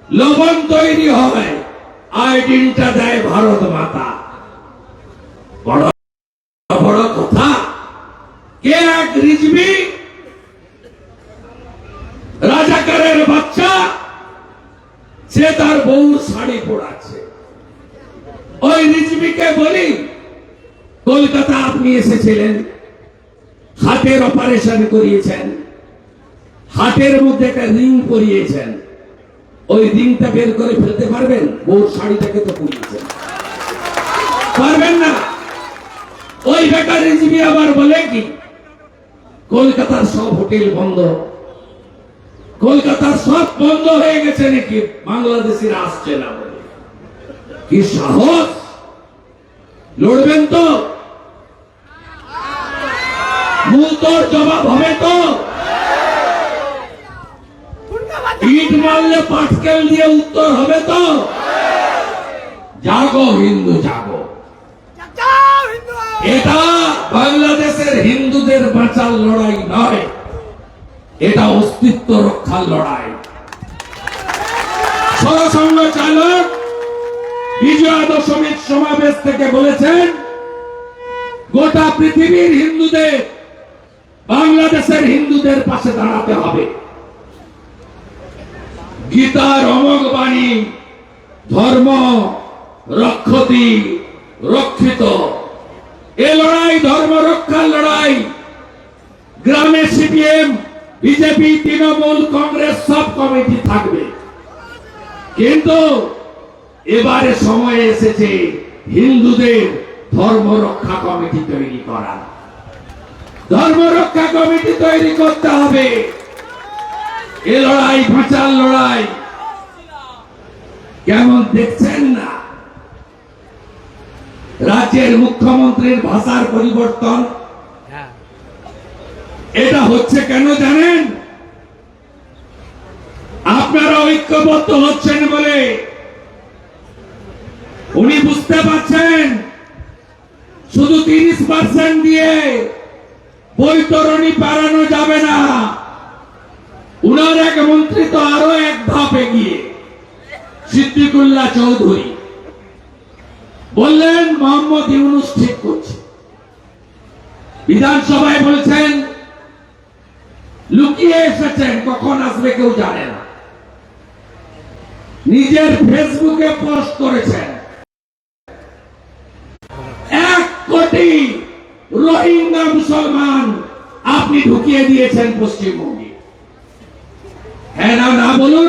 লবণ তৈরি হয়, আয়োডিনটা দেয় ভারত মাতা। বড় বড় কথা। কে এক রিজভি রাজাকারের বাচ্চা, সে তার বউর শাড়ি পরাচ্ছে। ওই রিজভিকে বলি, কলকাতা আপনি এসেছিলেন, হাতের অপারেশন করিয়েছেন, হাতের মধ্যে একটা রিং পরিয়েছেন, ওই রিংটা বের করে ফেলতে পারবেন? বউর শাড়িটাকে তো পরিয়েছেন, পারবেন না। ওই বেকার রিজভি আবার বলে কি, কলকাতার সব হোটেল বন্ধ, কলকাতার সব বন্ধ হয়ে গেছে নাকি, বাংলাদেশিরা আসছে না বলে। কি সাহস! লড়বেন তো? মূল তোর জবাব হবে তো? ইট মারলে পাটকেল দিয়ে উত্তর হবে তো? জাগো হিন্দু জাগো। এটা বাংলাদেশের হিন্দুদের বাঁচার লড়াই নয়, এটা অস্তিত্ব রক্ষার লড়াই। সরসংঘ চালক বিজয়া দশমীর সমাবেশ থেকে বলেছেন, গোটা পৃথিবীর হিন্দুদের বাংলাদেশের হিন্দুদের পাশে দাঁড়াতে হবে। গীতার অমোঘ বাণী, ধর্ম রক্ষতি রক্ষিত। এ লড়াই ধর্ম রক্ষার লড়াই। গ্রামে সিপিএম, বিজেপি, তৃণমূল, কংগ্রেস সব কমিটি থাকবে, কিন্তু এবারে সময় এসেছে হিন্দুদের ধর্ম রক্ষা কমিটি তৈরি করা। ধর্ম রক্ষা কমিটি তৈরি করতে হবে। এ লড়াই বাঁচার লড়াই। কেমন দেখছেন না রাজ্যের মুখ্যমন্ত্রীর ভাষার পরিবর্তন? এটা হচ্ছে কেন জানেন? আপনারা ঐক্যবদ্ধ হচ্ছেন বলে। উনি বুঝতে পারছেন শুধু 30% দিয়ে বৈতরণী বাড়ানো যাবে না। উনার এক মন্ত্রী তো আরো এক ধাপ এগিয়ে, সিদ্দিকুল্লাহ চৌধুরী বললেন মোহাম্মদ ইউনূস ঠিক করছে। বিধানসভায় বলছেন লুকিয়ে এসেছেন, কখন আসবে কেউ জানে না। নিজের ফেসবুকে পোস্ট করেছেন 1 কোটি রোহিঙ্গা মুসলমান আপনি ঢুকিয়ে দিয়েছেন পশ্চিমবঙ্গে। হ্যাঁ না না বলুন।